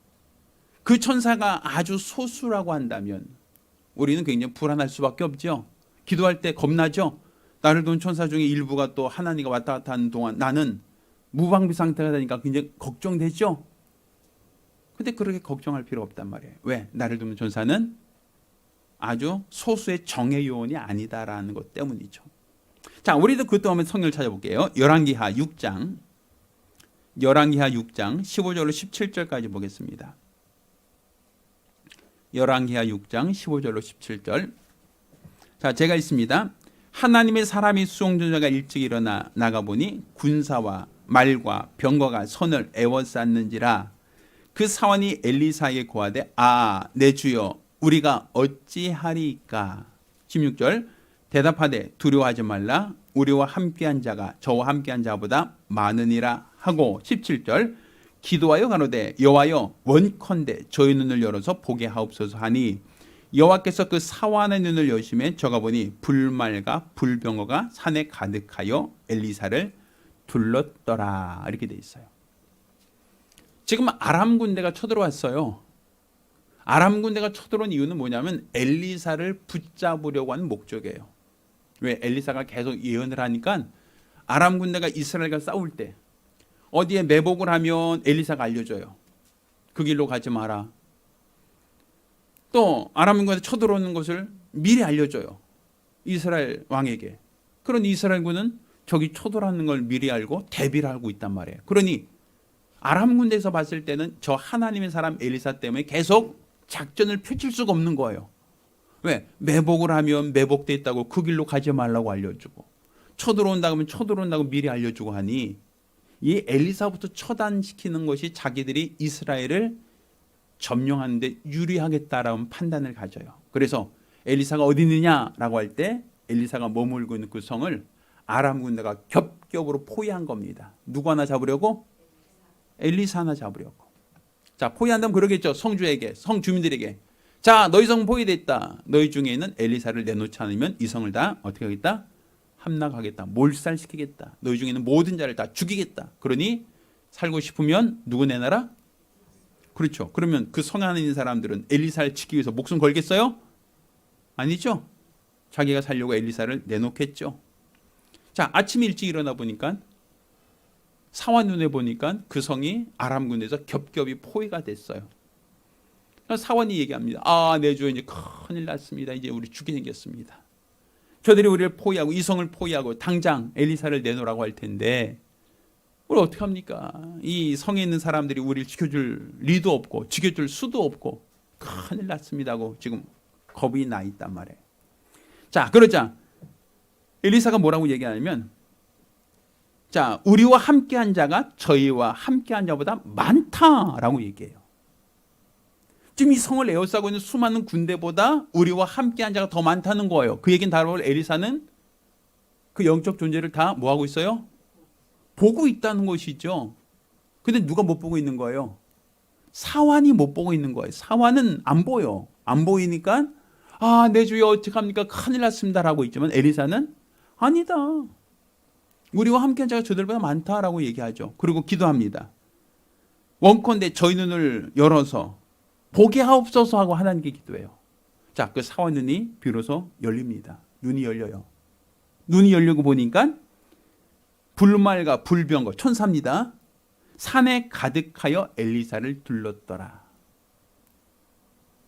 그 천사가 아주 소수라고 한다면 우리는 굉장히 불안할 수밖에 없죠. 기도할 때 겁나죠. 나를 도운 천사 중에 일부가 또 하나님과 왔다 갔다 하는 동안 나는 무방비 상태가 되니까 굉장히 걱정되죠. 근데 그렇게 걱정할 필요 없단 말이에요. 왜? 나를 돕는 천사는 아주 소수의 정의 요원이 아니다라는 것 때문이죠. 자, 우리도 그것도 한번 성경을 찾아볼게요. 열왕기하 6장 15절로 17절까지 보겠습니다. 열왕기하 6장 15절로 17절. 자, 제가 있습니다. 하나님의 사람이 수송전자가 일찍 일어나 나가보니 군사와 말과 병거가 선을 에워쌌는지라. 그 사원이 엘리사에게 고하되 내 주여 우리가 어찌하리까. 16절. 대답하되 두려워하지 말라. 우리와 함께한 자가 저와 함께한 자보다 많으니라 하고 17절. 기도하여 가로되 여호와여 원컨대 저희 눈을 열어서 보게 하옵소서 하니 여호와께서 그 사원의 눈을 여심해 저가 보니 불말과 불병거가 산에 가득하여 엘리사를 둘렀더라. 이렇게 돼 있어요. 지금 아람 군대가 쳐들어왔어요. 아람 군대가 쳐들어온 이유는 뭐냐면 엘리사를 붙잡으려고 하는 목적이에요. 왜? 엘리사가 계속 예언을 하니까 아람 군대가 이스라엘과 싸울 때 어디에 매복을 하면 엘리사가 알려줘요. 그 길로 가지 마라. 또 아람 군대가 쳐들어오는 것을 미리 알려줘요. 이스라엘 왕에게. 그런 이스라엘군은 저기 쳐들어오는 걸 미리 알고 대비를 하고 있단 말이에요. 그러니 아람 군대에서 봤을 때는 저 하나님의 사람 엘리사 때문에 계속 작전을 펼칠 수가 없는 거예요. 왜? 매복을 하면 매복돼 있다고 그 길로 가지 말라고 알려주고, 쳐들어온다 그러면 쳐들어온다고 미리 알려주고 하니 이 엘리사부터 처단시키는 것이 자기들이 이스라엘을 점령하는 데 유리하겠다라는 판단을 가져요. 그래서 엘리사가 어디 있느냐라고 할 때 엘리사가 머물고 있는 그 성을 아람 군대가 겹겹으로 포위한 겁니다. 누구 하나 잡으려고? 엘리사 하나 잡으려고. 자, 포위한다면 그러겠죠. 성주에게, 성 주민들에게. 자, 너희 성 포위됐다. 너희 중에 있는 엘리사를 내놓지 않으면 이 성을 다 어떻게 하겠다? 함락하겠다. 몰살시키겠다. 너희 중에 있는 모든 자를 다 죽이겠다. 그러니 살고 싶으면 누구 내놔라? 그렇죠. 그러면 그 성 안에 있는 사람들은 엘리사를 지키기 위해서 목숨 걸겠어요? 아니죠. 자기가 살려고 엘리사를 내놓겠죠. 자, 아침 일찍 일어나 보니까 사화 눈에 보니까 그 성이 아람 군대에서 겹겹이 포위가 됐어요. 사원이 얘기합니다. 아, 내 주에 이제 큰일 났습니다. 이제 우리 죽게 생겼습니다. 저들이 우리를 포위하고 이 성을 포위하고 당장 엘리사를 내놓으라고 할 텐데 우리 어떻게 합니까? 이 성에 있는 사람들이 우리를 지켜줄 리도 없고 지켜줄 수도 없고 큰일 났습니다 하고 지금 겁이 나 있단 말이에요. 자, 그러자 엘리사가 뭐라고 얘기하냐면, 자, 우리와 함께한 자가 저희와 함께한 자보다 많다라고 얘기해요. 지금 이 성을 에워싸고 있는 수많은 군대보다 우리와 함께한 자가 더 많다는 거예요. 그 얘기는 바로 엘리사는 그 영적 존재를 다 뭐하고 있어요? 보고 있다는 것이죠. 근데 누가 못 보고 있는 거예요? 사환이 못 보고 있는 거예요. 사환은 안 보여. 안 보이니까 아, 내 주여 어떡합니까? 큰일 났습니다라고 있지만 엘리사는 아니다. 우리와 함께한 자가 저들보다 많다라고 얘기하죠. 그리고 기도합니다. 원컨대 저희 눈을 열어서 보게 하옵소서 하고 하나님께 기도해요. 자, 그 사원 눈이 비로소 열립니다. 눈이 열려요. 눈이 열리고 보니까 불말과 불병거 천사입니다. 산에 가득하여 엘리사를 둘렀더라.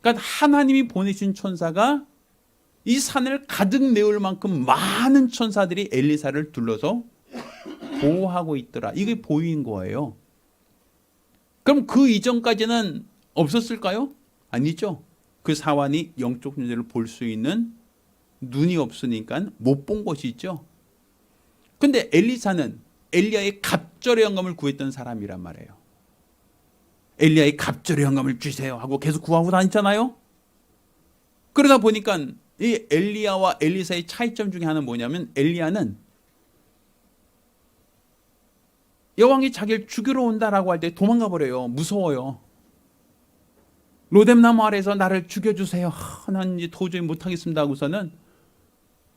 그러니까 하나님이 보내신 천사가 이 산을 가득 메울 만큼 많은 천사들이 엘리사를 둘러서 보호하고 있더라. 이게 보인 거예요. 그럼 그 이전까지는 없었을까요? 아니죠. 그 사환이 영적 존재를 볼 수 있는 눈이 없으니까 못 본 것이죠. 근데 엘리사는 엘리야의 갑절의 영감을 구했던 사람이란 말이에요. 엘리야의 갑절의 영감을 주세요 하고 계속 구하고 다녔잖아요. 그러다 보니까 이 엘리야와 엘리사의 차이점 중에 하나는 뭐냐면 엘리야는 여왕이 자기를 죽이러 온다라고 할 때 도망가 버려요. 무서워요. 로뎀나무 아래에서 나를 죽여주세요. 난 이제 도저히 못하겠습니다 하고서는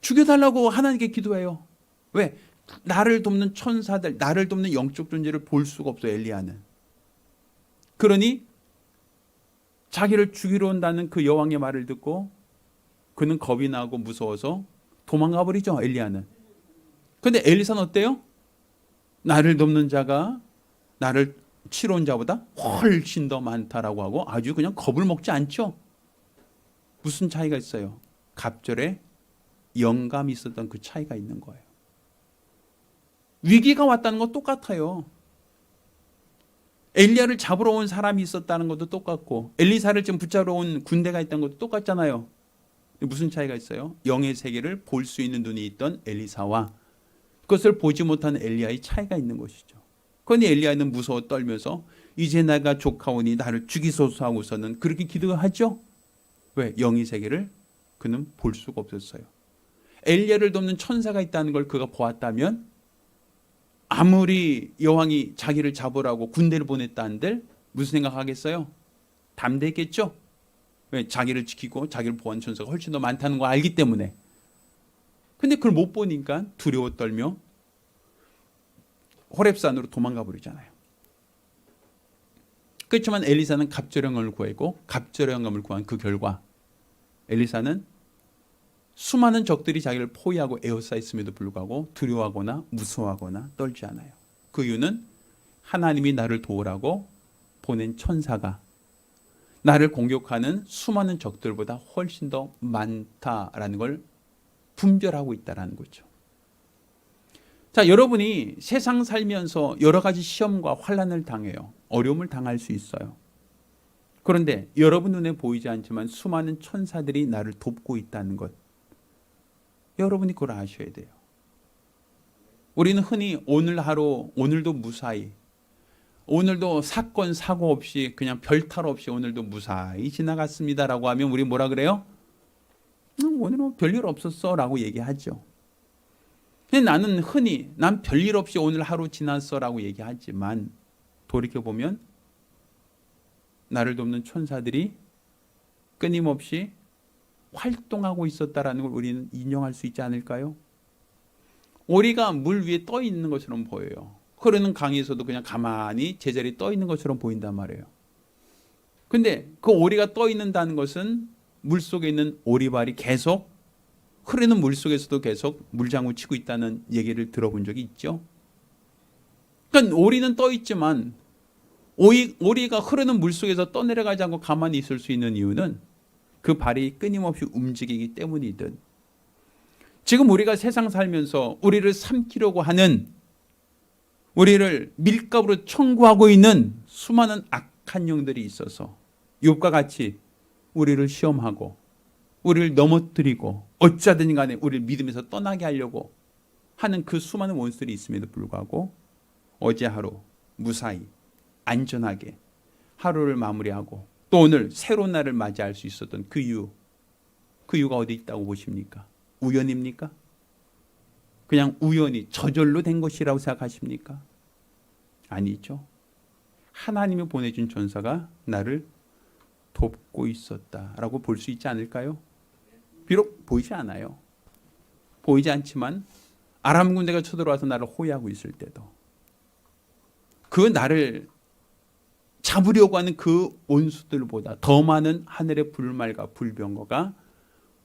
죽여달라고 하나님께 기도해요. 왜? 나를 돕는 천사들, 나를 돕는 영적 존재를 볼 수가 없어요. 엘리야는. 그러니 자기를 죽이러 온다는 그 여왕의 말을 듣고 그는 겁이 나고 무서워서 도망가 버리죠. 엘리야는. 그런데 엘리사는 어때요? 나를 돕는 자가 나를 치러 온 자보다 훨씬 더 많다라고 하고 아주 그냥 겁을 먹지 않죠. 무슨 차이가 있어요? 갑절에 영감이 있었던 그 차이가 있는 거예요. 위기가 왔다는 거 똑같아요. 엘리야를 잡으러 온 사람이 있었다는 것도 똑같고 엘리사를 지금 붙잡으러 온 군대가 있다는 것도 똑같잖아요. 무슨 차이가 있어요? 영의 세계를 볼 수 있는 눈이 있던 엘리사와 그것을 보지 못하는 엘리야의 차이가 있는 것이죠. 그러니 엘리야는 무서워 떨면서 이제 내가 조카오니 나를 죽이소서 하고서는 그렇게 기도하죠. 왜? 영의 세계를 그는 볼 수가 없었어요. 엘리야를 돕는 천사가 있다는 걸 그가 보았다면 아무리 여왕이 자기를 잡으라고 군대를 보냈다 한들 무슨 생각하겠어요? 담대겠죠. 왜? 자기를 지키고 자기를 보호하는 천사가 훨씬 더 많다는 거 알기 때문에. 근데 그걸 못 보니까 두려워 떨며 호렙산으로 도망가 버리잖아요. 그렇지만 엘리사는 갑절령감을 구했고 갑절령감을 구한 그 결과 엘리사는 수많은 적들이 자기를 포위하고 에워싸였음에도 불구하고 두려워하거나 무서워하거나 떨지 않아요. 그 이유는 하나님이 나를 도우라고 보낸 천사가 나를 공격하는 수많은 적들보다 훨씬 더 많다라는 걸 분별하고 있다는 거죠. 자, 여러분이 세상 살면서 여러 가지 시험과 환난을 당해요. 어려움을 당할 수 있어요. 그런데 여러분 눈에 보이지 않지만 수많은 천사들이 나를 돕고 있다는 것, 여러분이 그걸 아셔야 돼요. 우리는 흔히 오늘 하루, 오늘도 무사히, 오늘도 사건 사고 없이 그냥 별탈 없이 오늘도 무사히 지나갔습니다라고 하면 우리 뭐라 그래요? 오늘은 별일 없었어 라고 얘기하죠. 근데 나는 흔히 난 별일 없이 오늘 하루 지났어 라고 얘기하지만 돌이켜보면 나를 돕는 천사들이 끊임없이 활동하고 있었다라는 걸 우리는 인정할 수 있지 않을까요? 오리가 물 위에 떠 있는 것처럼 보여요. 흐르는 강에서도 그냥 가만히 제자리에 떠 있는 것처럼 보인단 말이에요. 근데 그 오리가 떠 있는다는 것은 물속에 있는 오리발이 계속 흐르는 물속에서도 계속 물장구 치고 있다는 얘기를 들어본 적이 있죠. 그러니까 오리는 떠 있지만 오리가 흐르는 물속에서 떠내려가지 않고 가만히 있을 수 있는 이유는 그 발이 끊임없이 움직이기 때문이든, 지금 우리가 세상 살면서 우리를 삼키려고 하는, 우리를 밀가부로 청구하고 있는 수많은 악한 영들이 있어서 욥과 같이 우리를 시험하고 우리를 넘어뜨리고 어찌하든 간에 우리를 믿음에서 떠나게 하려고 하는 그 수많은 원수들이 있음에도 불구하고 어제 하루 무사히 안전하게 하루를 마무리하고 또 오늘 새로운 날을 맞이할 수 있었던 그 이유가 어디 있다고 보십니까? 우연입니까? 그냥 우연히 저절로 된 것이라고 생각하십니까? 아니죠. 하나님이 보내준 전사가 나를 돕고 있었다라고 볼 수 있지 않을까요? 비록 보이지 않아요. 보이지 않지만 아람 군대가 쳐들어와서 나를 호위하고 있을 때도 그 나를 잡으려고 하는 그 원수들보다 더 많은 하늘의 불말과 불병거가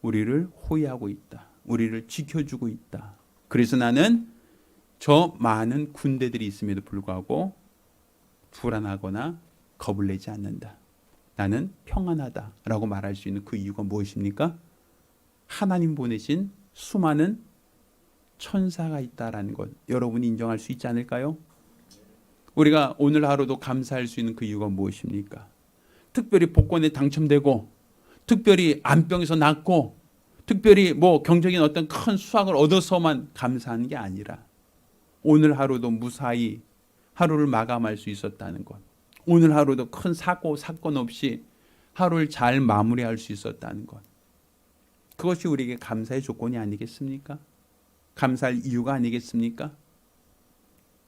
우리를 호위하고 있다. 우리를 지켜주고 있다. 그래서 나는 저 많은 군대들이 있음에도 불구하고 불안하거나 겁을 내지 않는다. 나는 평안하다라고 말할 수 있는 그 이유가 무엇입니까? 하나님 보내신 수많은 천사가 있다라는 것, 여러분이 인정할 수 있지 않을까요? 우리가 오늘 하루도 감사할 수 있는 그 이유가 무엇입니까? 특별히 복권에 당첨되고, 특별히 암병에서 낫고, 특별히 경적인 어떤 큰 수확을 얻어서만 감사하는 게 아니라 오늘 하루도 무사히 하루를 마감할 수 있었다는 것, 오늘 하루도 큰 사건 없이 하루를 잘 마무리할 수 있었다는 것, 그것이 우리에게 감사의 조건이 아니겠습니까? 감사할 이유가 아니겠습니까?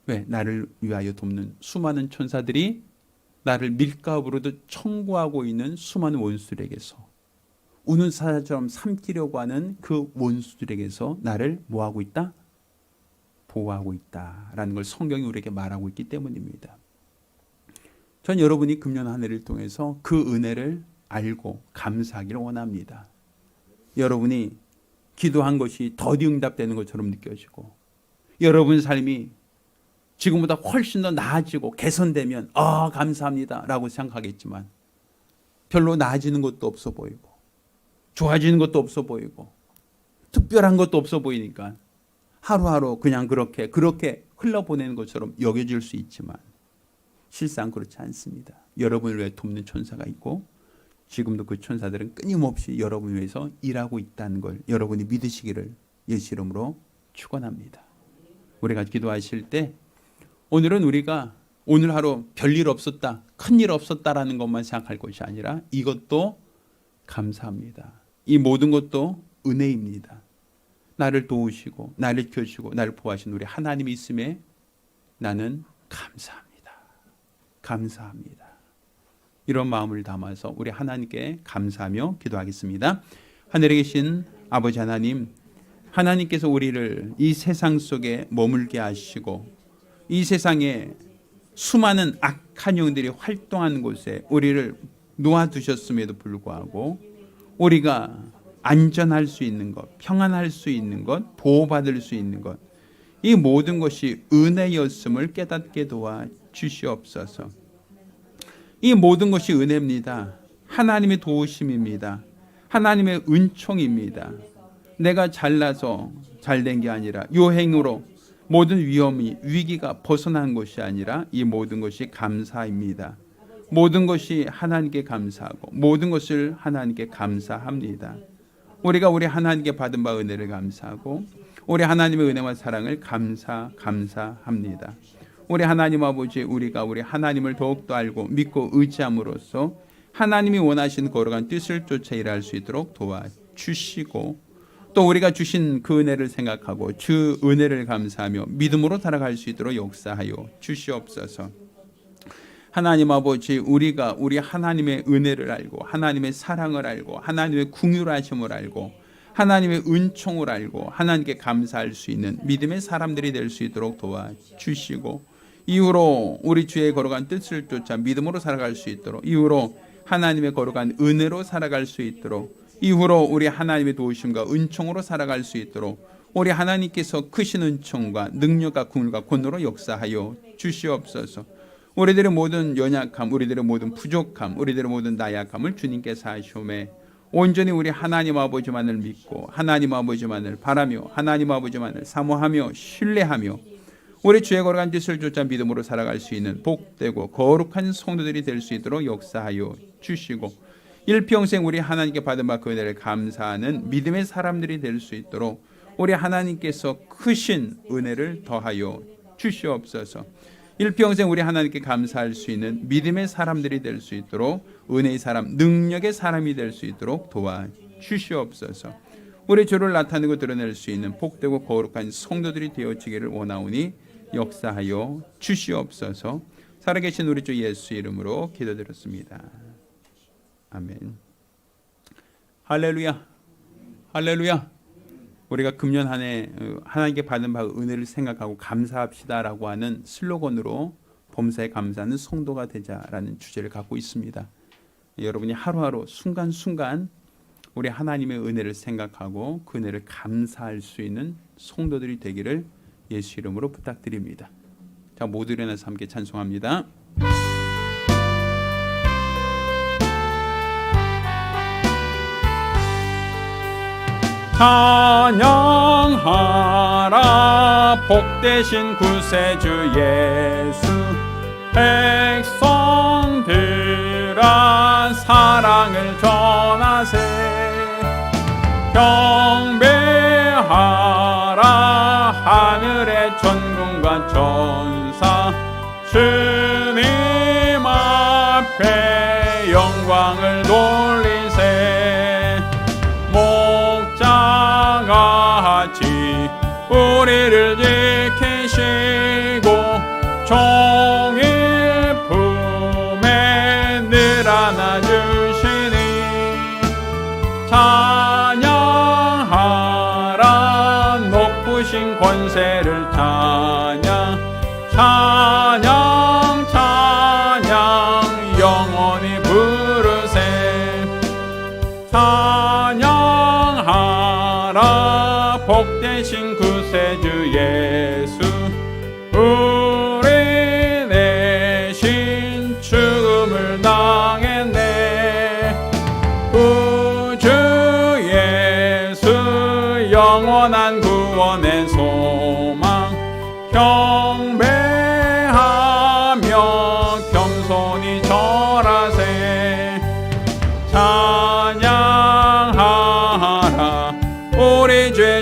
왜? 나를 위하여 돕는 수많은 천사들이 나를 밀가부로도 청구하고 있는 수많은 원수들에게서, 우는 사자처럼 삼키려고 하는 그 원수들에게서 나를 뭐하고 있다? 보호하고 있다라는 걸 성경이 우리에게 말하고 있기 때문입니다. 전 여러분이 금년 한 해를 통해서 그 은혜를 알고 감사하기를 원합니다. 여러분이 기도한 것이 더디 응답되는 것처럼 느껴지고, 여러분 삶이 지금보다 훨씬 더 나아지고 개선되면 감사합니다 라고 생각하겠지만 별로 나아지는 것도 없어 보이고 좋아지는 것도 없어 보이고 특별한 것도 없어 보이니까 하루하루 그냥 그렇게 흘러보내는 것처럼 여겨질 수 있지만 실상 그렇지 않습니다. 여러분을 위해 돕는 천사가 있고 지금도 그 천사들은 끊임없이 여러분을 위해서 일하고 있다는 걸 여러분이 믿으시기를 예수 이름으로 축원합니다. 우리가 기도하실 때 오늘은 우리가 오늘 하루 별일 없었다, 큰일 없었다라는 것만 생각할 것이 아니라 이것도 감사합니다. 이 모든 것도 은혜입니다. 나를 도우시고 나를 지켜주시고 나를 보호하신 우리 하나님이 있음에 나는 감사합니다. 감사합니다. 이런 마음을 담아서 우리 하나님께 감사하며 기도하겠습니다. 하늘에 계신 아버지 하나님, 하나님께서 우리를 이 세상 속에 머물게 하시고 이 세상에 수많은 악한 영들이 활동하는 곳에 우리를 놓아두셨음에도 불구하고 우리가 안전할 수 있는 것, 평안할 수 있는 것, 보호받을 수 있는 것, 이 모든 것이 은혜였음을 깨닫게 도와 주시옵소서. 이 모든 것이 은혜입니다. 하나님의 도우심입니다. 하나님의 은총입니다. 내가 잘나서 잘된 게 아니라 요행으로 모든 위기가 벗어난 것이 아니라 이 모든 것이 감사입니다. 모든 것이 하나님께 감사하고 모든 것을 하나님께 감사합니다. 우리가 우리 하나님께 받은 바 은혜를 감사하고 우리 하나님의 은혜와 사랑을 감사합니다. 우리 하나님 아버지, 우리가 우리 하나님을 더욱더 알고 믿고 의지함으로써 하나님이 원하시는 거룩한 뜻을 쫓아 일할 수 있도록 도와주시고, 또 우리가 주신 그 은혜를 생각하고 주 은혜를 감사하며 믿음으로 살아갈 수 있도록 역사하여 주시옵소서. 하나님 아버지, 우리가 우리 하나님의 은혜를 알고 하나님의 사랑을 알고 하나님의 긍휼하심을 알고 하나님의 은총을 알고 하나님께 감사할 수 있는 믿음의 사람들이 될 수 있도록 도와주시고, 이후로 우리 주의 거룩한 뜻을 쫓아 믿음으로 살아갈 수 있도록, 이후로 하나님의 거룩한 은혜로 살아갈 수 있도록, 이후로 우리 하나님의 도우심과 은총으로 살아갈 수 있도록 우리 하나님께서 크신 은총과 능력과 긍휼과 권능으로 역사하여 주시옵소서. 우리들의 모든 연약함, 우리들의 모든 부족함, 우리들의 모든 나약함을 주님께서 하시오매 온전히 우리 하나님 아버지만을 믿고 하나님 아버지만을 바라며 하나님 아버지만을 사모하며 신뢰하며 우리 주의 거룩한 뜻을 쫓아 믿음으로 살아갈 수 있는 복되고 거룩한 성도들이 될 수 있도록 역사하여 주시고, 일평생 우리 하나님께 받은 바 그 은혜를 감사하는 믿음의 사람들이 될 수 있도록 우리 하나님께서 크신 은혜를 더하여 주시옵소서. 일평생 우리 하나님께 감사할 수 있는 믿음의 사람들이 될 수 있도록, 은혜의 사람, 능력의 사람이 될 수 있도록 도와주시옵소서. 우리 주를 나타내고 드러낼 수 있는 복되고 거룩한 성도들이 되어지기를 원하오니 역사하여 주시옵소서. 살아계신 우리 주 예수 이름으로 기도드렸습니다. 아멘. 할렐루야, 할렐루야. 우리가 금년 한 해 하나님께 받은 바 은혜를 생각하고 감사합시다라고 하는 슬로건으로 범사에 감사하는 성도가 되자라는 주제를 갖고 있습니다. 여러분이 하루하루 순간순간 우리 하나님의 은혜를 생각하고 그 은혜를 감사할 수 있는 성도들이 되기를 예수 이름으로 부탁드립니다. 자, 모두 일어나서 함께 찬송합니다. 찬양하라 복되신 구세주 예수, 백성들아 사랑을 전하세. 경배하라 하늘의 천군과 천사, 주님 앞에 영광을 돌리세. 목자같이 우리를 지키시고 종일 품에 늘 안아주시니 찬양하라 높으신 권세를 찬양 찬양 찬양 영원히 부르세. 찬양하라 복되신 구세주 예수, 우리 대신 죽음을 당했네. 구주 예수 영원한 구원의 소망, 경배하며 겸손히 절하세. 찬양하라 우리 죄